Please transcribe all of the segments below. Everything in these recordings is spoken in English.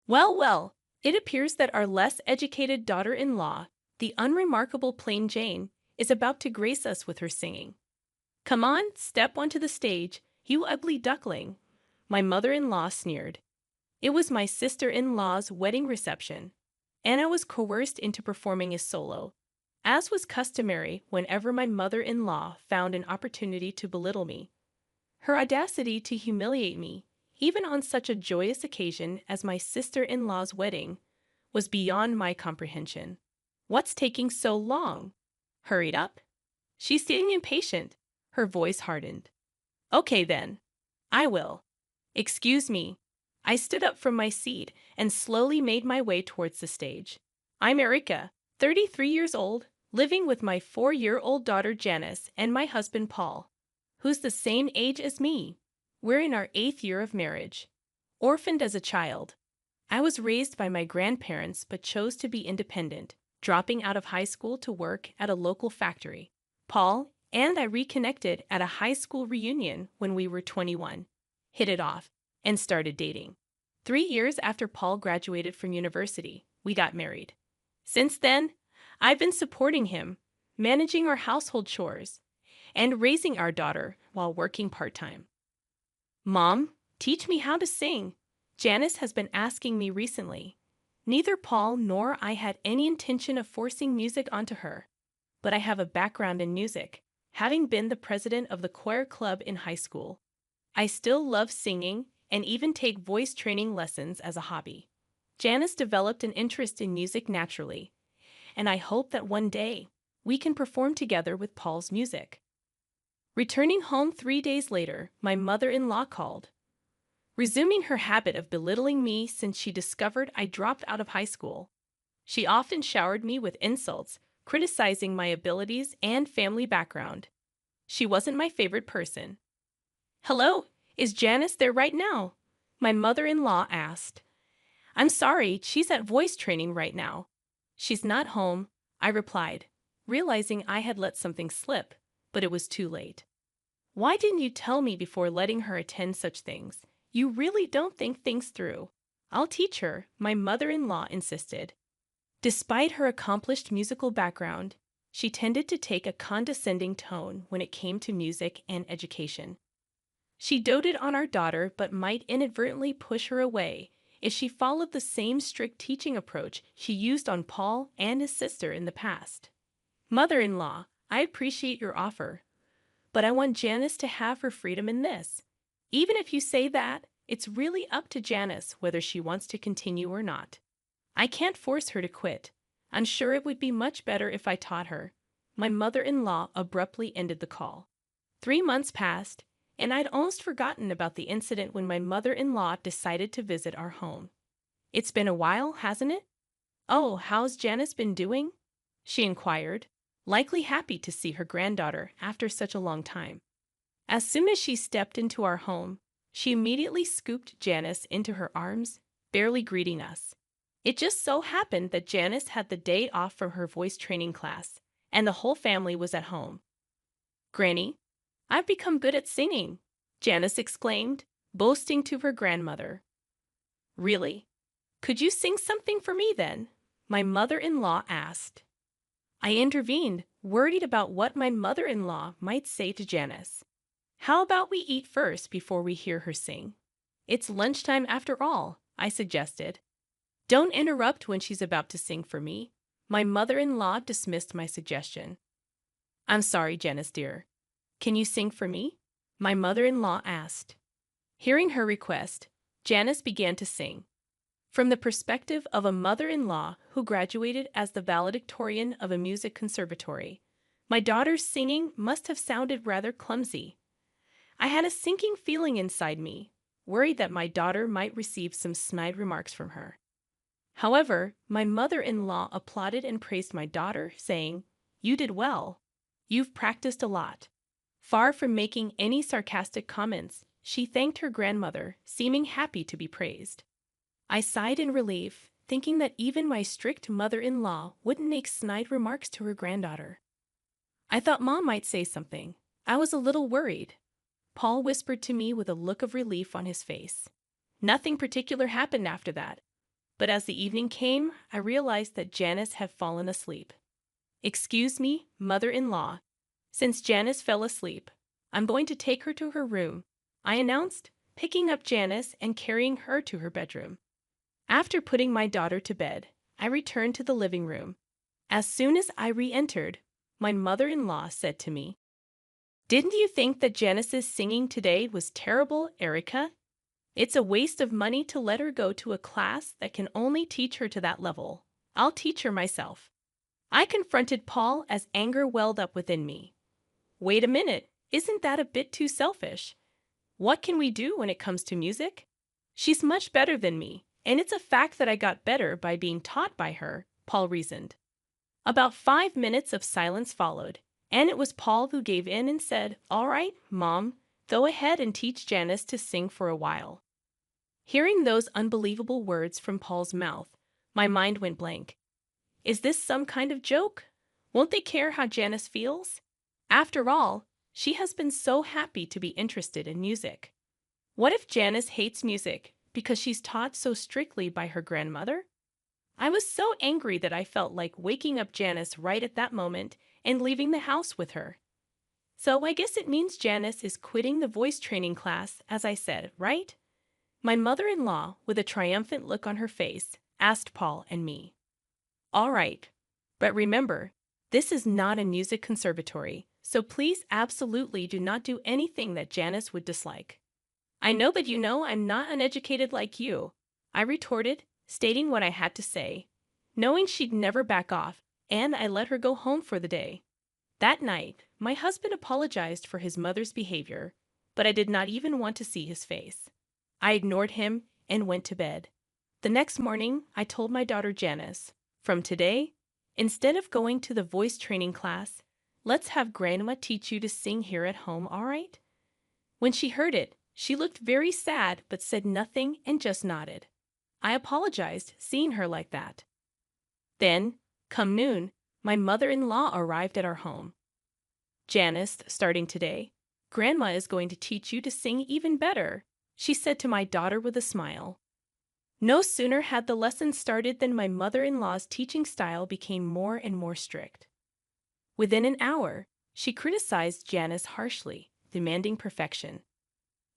Well, it appears that our less educated daughter-in-law, the unremarkable Plain Jane, is about to grace us with her singing. Come on, step onto the stage, you ugly duckling, my mother-in-law sneered. It was my sister-in-law's wedding reception, and I was coerced into performing a solo, as was customary whenever my mother-in-law found an opportunity to belittle me. Her audacity to humiliate me, even on such a joyous occasion as my sister-in-law's wedding, was beyond my comprehension. What's taking so long? Hurried up. She's getting impatient. Her voice hardened. Okay then. I will. Excuse me. I stood up from my seat and slowly made my way towards the stage. I'm Erica, 33 years old, living with my 4-year-old daughter Janice and my husband Paul, who's the same age as me. We're in our 8th year of marriage. Orphaned as a child, I was raised by my grandparents but chose to be independent, dropping out of high school to work at a local factory. Paul and I reconnected at a high school reunion when we were 21, hit it off, and started dating. 3 years after Paul graduated from university, we got married. Since then, I've been supporting him, managing our household chores, and raising our daughter while working part-time. Mom, teach me how to sing. Janice has been asking me recently. Neither Paul nor I had any intention of forcing music onto her, but I have a background in music, having been the president of the choir club in high school. I still love singing and even take voice training lessons as a hobby. Janice developed an interest in music naturally, and I hope that one day we can perform together with Paul's music. Returning home 3 days later, my mother-in-law called, resuming her habit of belittling me since she discovered I dropped out of high school. She often showered me with insults, criticizing my abilities and family background. She wasn't my favorite person. Hello, is Janice there right now? My mother-in-law asked. I'm sorry, she's at voice training right now. She's not home, I replied, realizing I had let something slip, but it was too late. Why didn't you tell me before letting her attend such things? You really don't think things through. I'll teach her, my mother-in-law insisted. Despite her accomplished musical background, she tended to take a condescending tone when it came to music and education. She doted on our daughter but might inadvertently push her away if she followed the same strict teaching approach she used on Paul and his sister in the past. Mother-in-law, I appreciate your offer, but I want Janice to have her freedom in this. Even if you say that, it's really up to Janice whether she wants to continue or not. I can't force her to quit. I'm sure it would be much better if I taught her. My mother-in-law abruptly ended the call. 3 months passed, and I'd almost forgotten about the incident when my mother-in-law decided to visit our home. It's been a while, hasn't it? Oh, how's Janice been doing? She inquired, likely happy to see her granddaughter after such a long time. As soon as she stepped into our home, she immediately scooped Janice into her arms, barely greeting us. It just so happened that Janice had the day off from her voice training class, and the whole family was at home. Granny, I've become good at singing, Janice exclaimed, boasting to her grandmother. Really? Could you sing something for me then? My mother-in-law asked. I intervened, worried about what my mother-in-law might say to Janice. How about we eat first before we hear her sing? It's lunchtime after all, I suggested. Don't interrupt when she's about to sing for me. My mother-in-law dismissed my suggestion. I'm sorry, Janice dear. Can you sing for me? My mother-in-law asked. Hearing her request, Janice began to sing. From the perspective of a mother-in-law who graduated as the valedictorian of a music conservatory, my daughter's singing must have sounded rather clumsy. I had a sinking feeling inside me, worried that my daughter might receive some snide remarks from her. However, my mother-in-law applauded and praised my daughter, saying, You did well. You've practiced a lot. Far from making any sarcastic comments, she thanked her grandmother, seeming happy to be praised. I sighed in relief, thinking that even my strict mother-in-law wouldn't make snide remarks to her granddaughter. I thought Mom might say something. I was a little worried. Paul whispered to me with a look of relief on his face. Nothing particular happened after that. But as the evening came, I realized that Janice had fallen asleep. "Excuse me, mother-in-law. Since Janice fell asleep, I'm going to take her to her room," I announced, picking up Janice and carrying her to her bedroom. After putting my daughter to bed, I returned to the living room. As soon as I re-entered, my mother-in-law said to me, "Didn't you think that Janice's singing today was terrible, Erica? It's a waste of money to let her go to a class that can only teach her to that level. I'll teach her myself." I confronted Paul as anger welled up within me. Wait a minute, isn't that a bit too selfish? What can we do when it comes to music? She's much better than me, and it's a fact that I got better by being taught by her, Paul reasoned. About 5 minutes of silence followed, and it was Paul who gave in and said, "All right, Mom, go ahead and teach Janice to sing for a while." Hearing those unbelievable words from Paul's mouth, my mind went blank. Is this some kind of joke? Won't they care how Janice feels? After all, she has been so happy to be interested in music. What if Janice hates music because she's taught so strictly by her grandmother? I was so angry that I felt like waking up Janice right at that moment and leaving the house with her. So I guess it means Janice is quitting the voice training class, as I said, right? My mother-in-law, with a triumphant look on her face, asked Paul and me. "All right, but remember, this is not a music conservatory, so please absolutely do not do anything that Janice would dislike." "I know that you know I'm not uneducated like you," I retorted, stating what I had to say, knowing she'd never back off, and I let her go home for the day. That night, my husband apologized for his mother's behavior, but I did not even want to see his face. I ignored him and went to bed. The next morning, I told my daughter Janice, "From today, instead of going to the voice training class, let's have Grandma teach you to sing here at home, all right?" When she heard it, she looked very sad but said nothing and just nodded. I apologized, seeing her like that. Then, come noon, my mother-in-law arrived at our home. "Janice, starting today, Grandma is going to teach you to sing even better," she said to my daughter with a smile. No sooner had the lesson started than my mother-in-law's teaching style became more and more strict. Within an hour, she criticized Janice harshly, demanding perfection.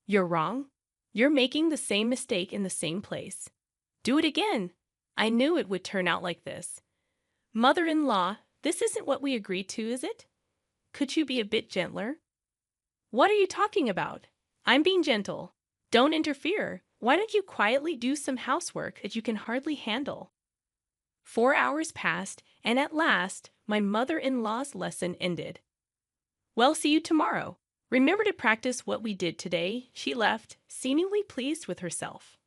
"You're wrong. You're making the same mistake in the same place. Do it again." I knew it would turn out like this. "Mother-in-law, this isn't what we agreed to, is it? Could you be a bit gentler?" "What are you talking about? I'm being gentle. Don't interfere. Why don't you quietly do some housework that you can hardly handle?" 4 hours passed, and at last, my mother-in-law's lesson ended. "Well, see you tomorrow. Remember to practice what we did today," she left, seemingly pleased with herself.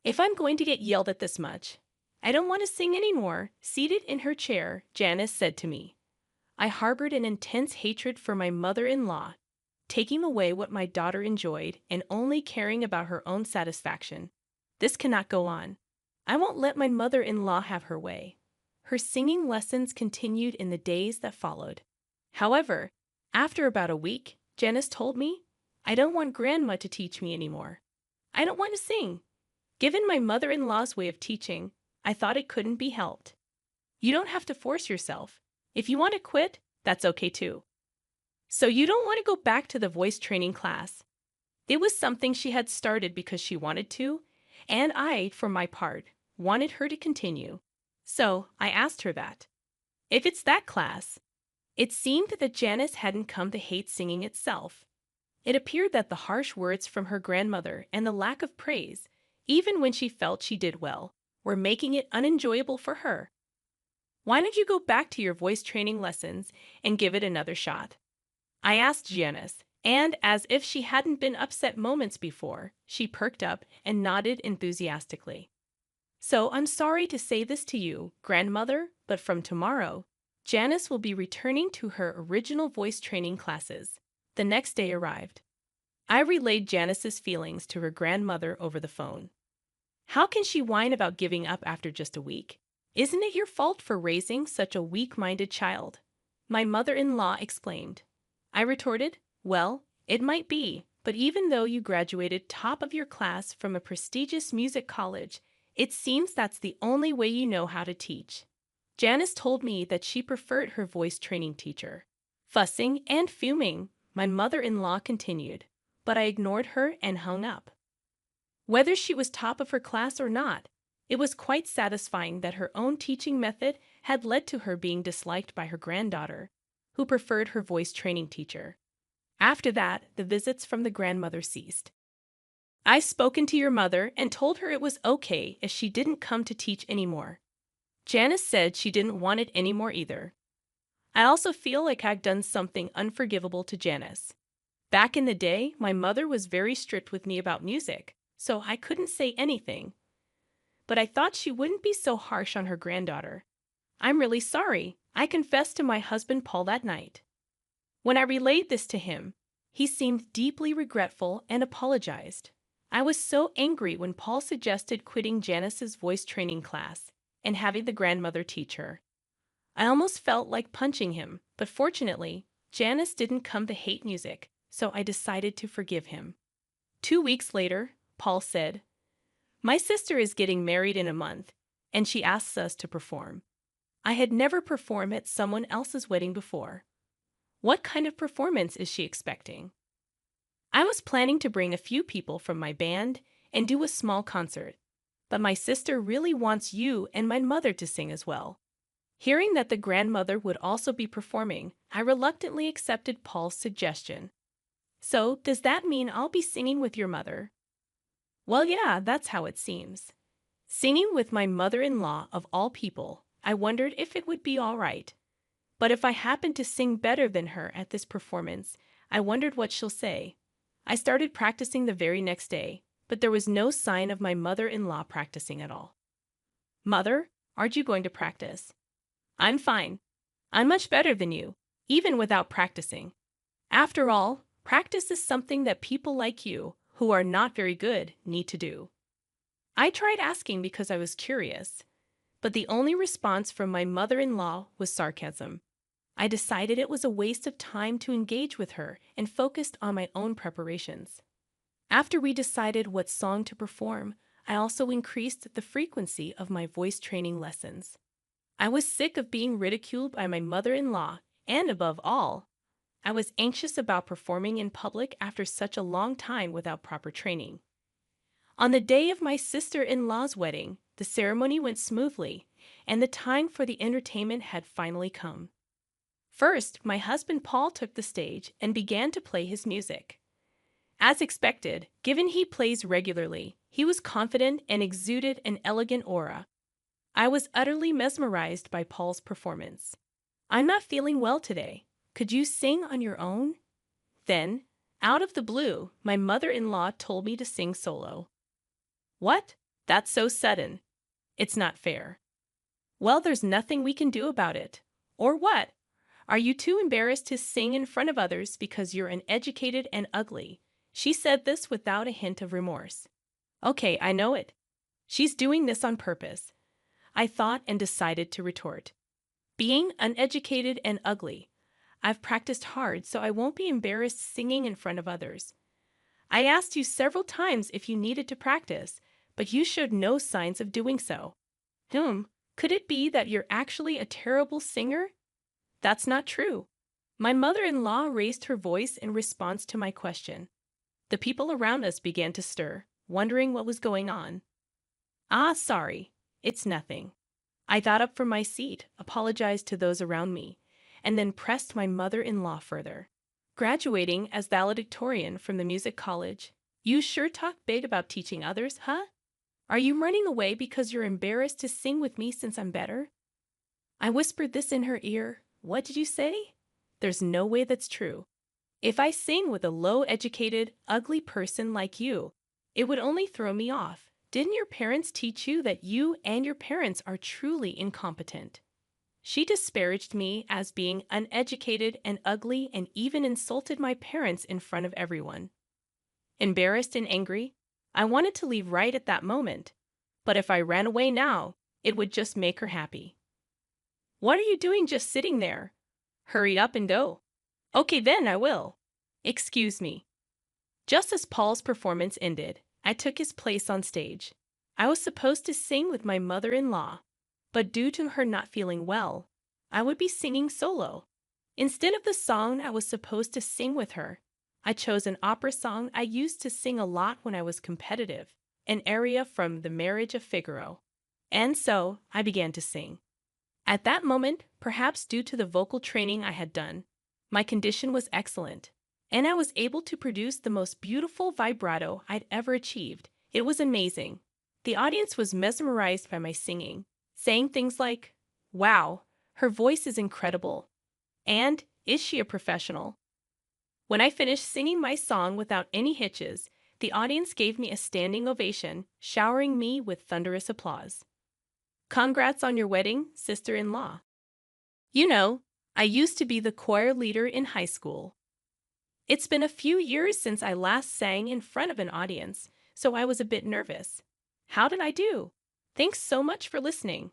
If I'm going to get yelled at this much, I don't want to sing anymore, seated in her chair, Janice said to me. I harbored an intense hatred for my mother-in-law, taking away what my daughter enjoyed and only caring about her own satisfaction. This cannot go on. I won't let my mother-in-law have her way. Her singing lessons continued in the days that followed. However, after about a week, Janice told me, "I don't want Grandma to teach me anymore. I don't want to sing." Given my mother-in-law's way of teaching, I thought it couldn't be helped. You don't have to force yourself. If you want to quit, that's okay too. So you don't want to go back to the voice training class. It was something she had started because she wanted to, and I, for my part, wanted her to continue. So I asked her that. If it's that class, it seemed that Janice hadn't come to hate singing itself. It appeared that the harsh words from her grandmother and the lack of praise, even when she felt she did well, were making it unenjoyable for her. Why don't you go back to your voice training lessons and give it another shot? I asked Janice, and as if she hadn't been upset moments before, she perked up and nodded enthusiastically. So I'm sorry to say this to you, grandmother, but from tomorrow, Janice will be returning to her original voice training classes. The next day arrived. I relayed Janice's feelings to her grandmother over the phone. How can she whine about giving up after just a week? Isn't it your fault for raising such a weak-minded child? My mother-in-law exclaimed. I retorted, well, it might be, but even though you graduated top of your class from a prestigious music college, It seems that's the only way you know how to teach. Janice told me that she preferred her voice training teacher. Fussing and fuming, my mother-in-law continued, but I ignored her and hung up. Whether she was top of her class or not, it was quite satisfying that her own teaching method had led to her being disliked by her granddaughter, who preferred her voice training teacher. After that, the visits from the grandmother ceased. I've spoken to your mother and told her it was okay if she didn't come to teach anymore. Janice said she didn't want it anymore either. I also feel like I've done something unforgivable to Janice. Back in the day, my mother was very strict with me about music, so I couldn't say anything. But I thought she wouldn't be so harsh on her granddaughter. I'm really sorry. I confessed to my husband Paul that night. When I relayed this to him, he seemed deeply regretful and apologized. I was so angry when Paul suggested quitting Janice's voice training class and having the grandmother teach her. I almost felt like punching him, but fortunately, Janice didn't come to hate music, so I decided to forgive him. 2 weeks later, Paul said, "My sister is getting married in a month, and she asks us to perform. I had never performed at someone else's wedding before. What kind of performance is she expecting?" I was planning to bring a few people from my band and do a small concert, but my sister really wants you and my mother to sing as well. Hearing that the grandmother would also be performing, I reluctantly accepted Paul's suggestion. "So, does that mean I'll be singing with your mother?" "Well, yeah, that's how it seems." Singing with my mother-in-law of all people, I wondered if it would be all right. But if I happened to sing better than her at this performance, I wondered what she'll say. I started practicing the very next day, but there was no sign of my mother-in-law practicing at all. "Mother, aren't you going to practice?" "I'm fine. I'm much better than you, even without practicing. After all, practice is something that people like you, who are not very good, need to do." I tried asking because I was curious, but the only response from my mother-in-law was sarcasm. I decided it was a waste of time to engage with her and focused on my own preparations. After we decided what song to perform, I also increased the frequency of my voice training lessons. I was sick of being ridiculed by my mother-in-law, and above all, I was anxious about performing in public after such a long time without proper training. On the day of my sister-in-law's wedding, the ceremony went smoothly, and the time for the entertainment had finally come. First, my husband Paul took the stage and began to play his music. As expected, given he plays regularly, he was confident and exuded an elegant aura. I was utterly mesmerized by Paul's performance. "I'm not feeling well today. Could you sing on your own?" Then, out of the blue, my mother-in-law told me to sing solo. "What? That's so sudden. It's not fair." "Well, there's nothing we can do about it." "Or what? Are you too embarrassed to sing in front of others because you're uneducated and ugly?" She said this without a hint of remorse. Okay, I know it. She's doing this on purpose, I thought, and decided to retort. "Being uneducated and ugly. I've practiced hard, so I won't be embarrassed singing in front of others. I asked you several times if you needed to practice, but you showed no signs of doing so." Could it be that you're actually a terrible singer?" "That's not true." My mother-in-law raised her voice in response to my question. The people around us began to stir, wondering what was going on. "Ah, sorry. It's nothing." I got up from my seat, apologized to those around me, and then pressed my mother-in-law further. "Graduating as valedictorian from the music college. You sure talk big about teaching others, huh? Are you running away because you're embarrassed to sing with me since I'm better?" I whispered this in her ear. "What did you say? There's no way that's true. If I sing with a low-educated, ugly person like you, it would only throw me off. Didn't your parents teach you that you and your parents are truly incompetent?" She disparaged me as being uneducated and ugly and even insulted my parents in front of everyone. Embarrassed and angry, I wanted to leave right at that moment, but if I ran away now, it would just make her happy. "What are you doing just sitting there? Hurry up and go." "Okay then, I will." "Excuse me." Just as Paul's performance ended, I took his place on stage. I was supposed to sing with my mother-in-law, but due to her not feeling well, I would be singing solo. Instead of the song I was supposed to sing with her, I chose an opera song I used to sing a lot when I was competitive, an aria from The Marriage of Figaro. And so I began to sing. At that moment, perhaps due to the vocal training I had done, my condition was excellent, and I was able to produce the most beautiful vibrato I'd ever achieved. It was amazing. The audience was mesmerized by my singing, saying things like, "Wow, her voice is incredible," and "Is she a professional?" When I finished singing my song without any hitches, the audience gave me a standing ovation, showering me with thunderous applause. Congrats on your wedding, sister-in-law. You know, I used to be the choir leader in high school. It's been a few years since I last sang in front of an audience, so I was a bit nervous. How did I do? Thanks so much for listening.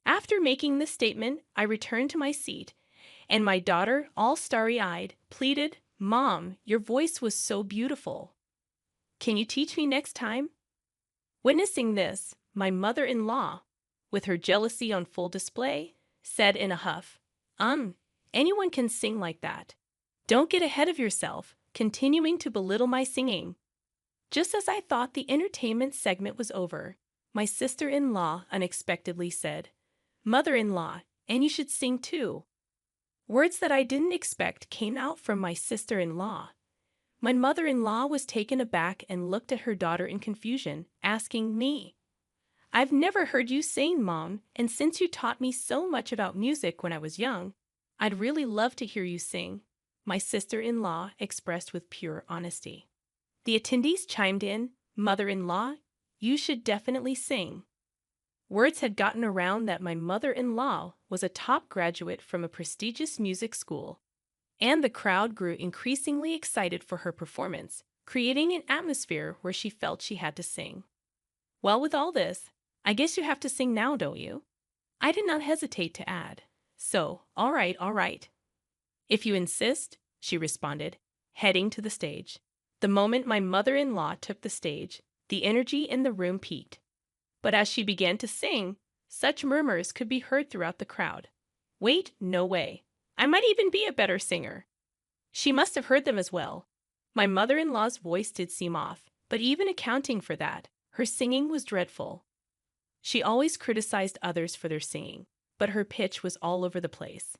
After making this statement, I returned to my seat, and my daughter, all starry-eyed, pleaded, "Mom, your voice was so beautiful. Can you teach me next time?" Witnessing this, my mother-in-law, with her jealousy on full display, said in a huff, anyone can sing like that. Don't get ahead of yourself, continuing to belittle my singing." Just as I thought the entertainment segment was over, my sister-in-law unexpectedly said, "Mother-in-law, and you should sing too." Words that I didn't expect came out from my sister-in-law. My mother-in-law was taken aback and looked at her daughter in confusion, asking me, "I've never heard you sing, Mom, and since you taught me so much about music when I was young, I'd really love to hear you sing," my sister-in-law expressed with pure honesty. The attendees chimed in, "Mother-in-law, you should definitely sing." Words had gotten around that my mother-in-law was a top graduate from a prestigious music school, and the crowd grew increasingly excited for her performance, creating an atmosphere where she felt she had to sing. "Well, with all this, I guess you have to sing now, don't you?" I did not hesitate to add, "So, all right, all right." "If you insist," she responded, heading to the stage. The moment my mother-in-law took the stage, the energy in the room peaked. But as she began to sing, such murmurs could be heard throughout the crowd. "Wait, no way. I might even be a better singer." She must have heard them as well. My mother-in-law's voice did seem off, but even accounting for that, her singing was dreadful. She always criticized others for their singing, but her pitch was all over the place.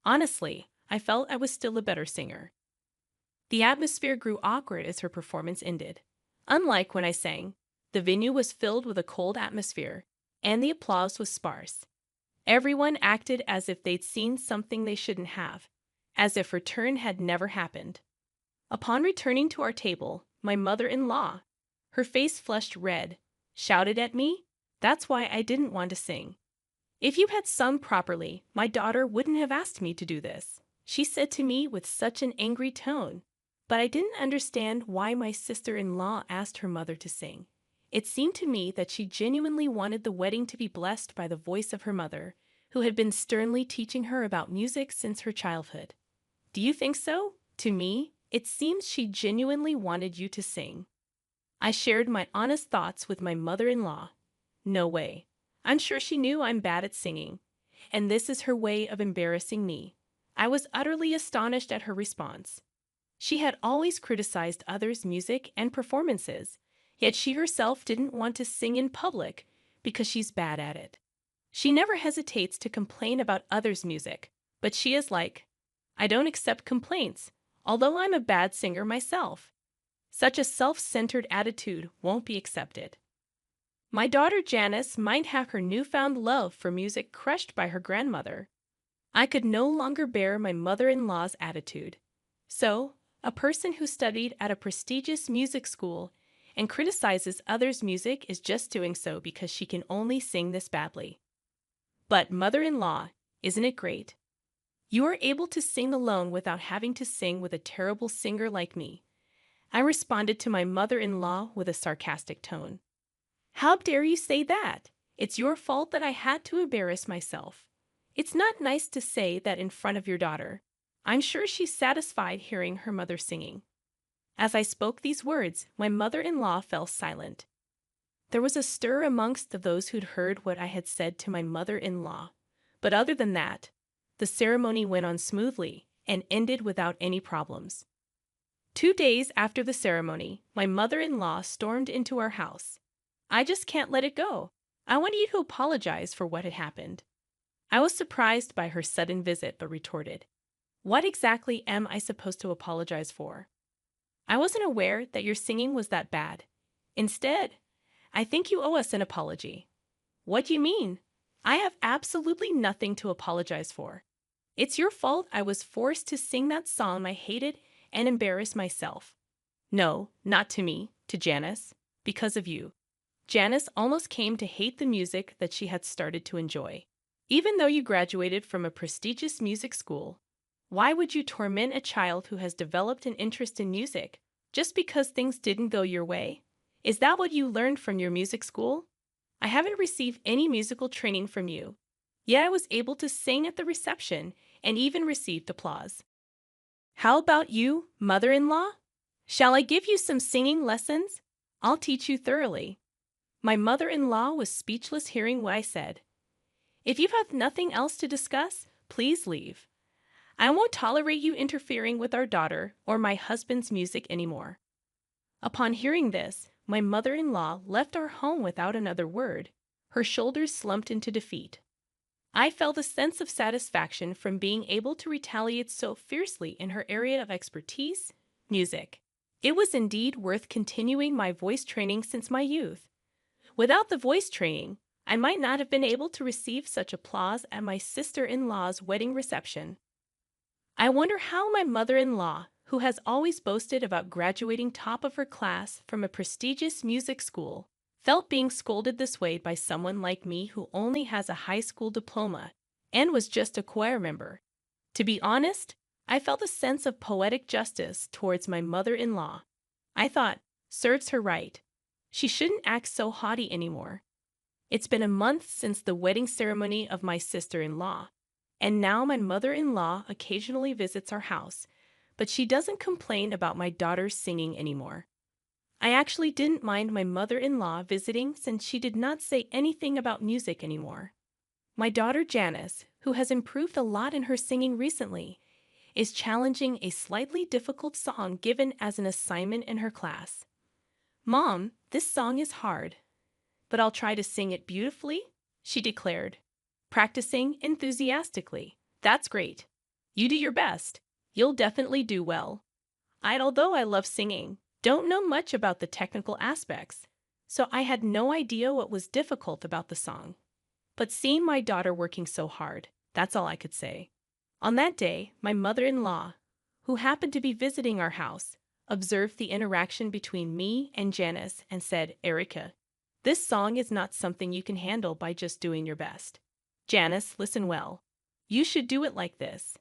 Honestly, I felt I was still a better singer. The atmosphere grew awkward as her performance ended. Unlike when I sang, the venue was filled with a cold atmosphere, and the applause was sparse. Everyone acted as if they'd seen something they shouldn't have, as if her turn had never happened. Upon returning to our table, my mother-in-law, her face flushed red, shouted at me, "That's why I didn't want to sing. If you had sung properly, my daughter wouldn't have asked me to do this," she said to me with such an angry tone. But I didn't understand why my sister-in-law asked her mother to sing. It seemed to me that she genuinely wanted the wedding to be blessed by the voice of her mother, who had been sternly teaching her about music since her childhood. Do you think so? To me, it seems she genuinely wanted you to sing. I shared my honest thoughts with my mother-in-law. No way. I'm sure she knew I'm bad at singing, and this is her way of embarrassing me. I was utterly astonished at her response. She had always criticized others' music and performances, yet she herself didn't want to sing in public because she's bad at it. She never hesitates to complain about others' music, but she is like, "I don't accept complaints, although I'm a bad singer myself." Such a self-centered attitude won't be accepted. My daughter Janice might have her newfound love for music crushed by her grandmother. I could no longer bear my mother-in-law's attitude. So, a person who studied at a prestigious music school and criticizes others' music is just doing so because she can only sing this badly. But mother-in-law, isn't it great? You are able to sing alone without having to sing with a terrible singer like me. I responded to my mother-in-law with a sarcastic tone. "How dare you say that? It's your fault that I had to embarrass myself. It's not nice to say that in front of your daughter. I'm sure she's satisfied hearing her mother singing." As I spoke these words, my mother-in-law fell silent. There was a stir amongst those who'd heard what I had said to my mother-in-law. But other than that, the ceremony went on smoothly and ended without any problems. 2 days after the ceremony, my mother-in-law stormed into our house. "I just can't let it go. I want you to apologize for what had happened." I was surprised by her sudden visit, but retorted, "What exactly am I supposed to apologize for? I wasn't aware that your singing was that bad. Instead, I think you owe us an apology." "What do you mean? I have absolutely nothing to apologize for. It's your fault I was forced to sing that song I hated and embarrass myself." "No, not to me, to Janice. Because of you. Janice almost came to hate the music that she had started to enjoy. Even though you graduated from a prestigious music school, why would you torment a child who has developed an interest in music just because things didn't go your way? Is that what you learned from your music school? I haven't received any musical training from you, yet I was able to sing at the reception and even received applause. How about you, mother-in-law? Shall I give you some singing lessons? I'll teach you thoroughly." My mother-in-law was speechless hearing what I said. "If you have nothing else to discuss, please leave. I won't tolerate you interfering with our daughter or my husband's music anymore." Upon hearing this, my mother-in-law left our home without another word. Her shoulders slumped into defeat. I felt a sense of satisfaction from being able to retaliate so fiercely in her area of expertise, music. It was indeed worth continuing my voice training since my youth. Without the voice training, I might not have been able to receive such applause at my sister-in-law's wedding reception. I wonder how my mother-in-law, who has always boasted about graduating top of her class from a prestigious music school, felt being scolded this way by someone like me who only has a high school diploma and was just a choir member. To be honest, I felt a sense of poetic justice towards my mother-in-law. I thought, serves her right. She shouldn't act so haughty anymore. It's been a month since the wedding ceremony of my sister-in-law, and now my mother-in-law occasionally visits our house, but she doesn't complain about my daughter's singing anymore. I actually didn't mind my mother-in-law visiting since she did not say anything about music anymore. My daughter Janice, who has improved a lot in her singing recently, is challenging a slightly difficult song given as an assignment in her class. "Mom, this song is hard, but I'll try to sing it beautifully," she declared, practicing enthusiastically. "That's great. You do your best. You'll definitely do well." Although I love singing, don't know much about the technical aspects, so I had no idea what was difficult about the song. But seeing my daughter working so hard, that's all I could say. On that day, my mother-in-law, who happened to be visiting our house, observed the interaction between me and Janice and said, "Erica, this song is not something you can handle by just doing your best. Janice, listen well. You should do it like this."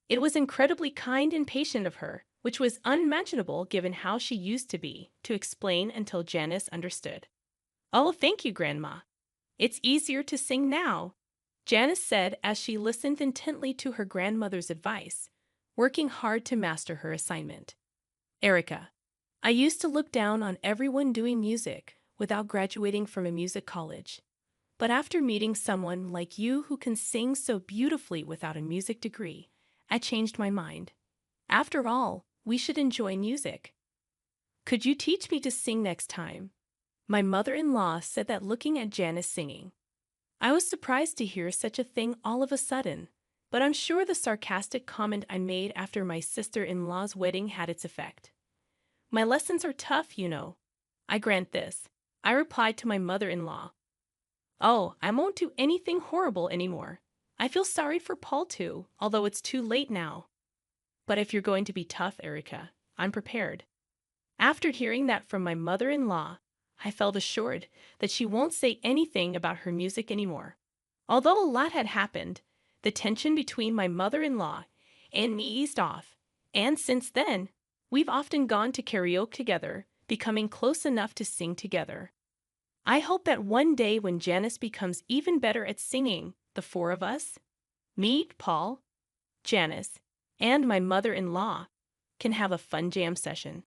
It was incredibly kind and patient of her, which was unimaginable given how she used to be, to explain until Janice understood. "Oh, thank you, Grandma. It's easier to sing now," Janice said as she listened intently to her grandmother's advice, working hard to master her assignment. "Erica, I used to look down on everyone doing music without graduating from a music college. But after meeting someone like you who can sing so beautifully without a music degree, I changed my mind. After all, we should enjoy music. Could you teach me to sing next time?" My mother-in-law said that looking at Janice singing. I was surprised to hear such a thing all of a sudden, but I'm sure the sarcastic comment I made after my sister-in-law's wedding had its effect. "My lessons are tough, you know. I grant this," I replied to my mother-in-law. "Oh, I won't do anything horrible anymore. I feel sorry for Paul too, although it's too late now. But if you're going to be tough, Erica, I'm prepared." After hearing that from my mother-in-law, I felt assured that she won't say anything about her music anymore. Although a lot had happened, the tension between my mother-in-law and me eased off, and since then, we've often gone to karaoke together, becoming close enough to sing together. I hope that one day when Janice becomes even better at singing, the four of us, me, Paul, Janice, and my mother-in-law, can have a fun jam session.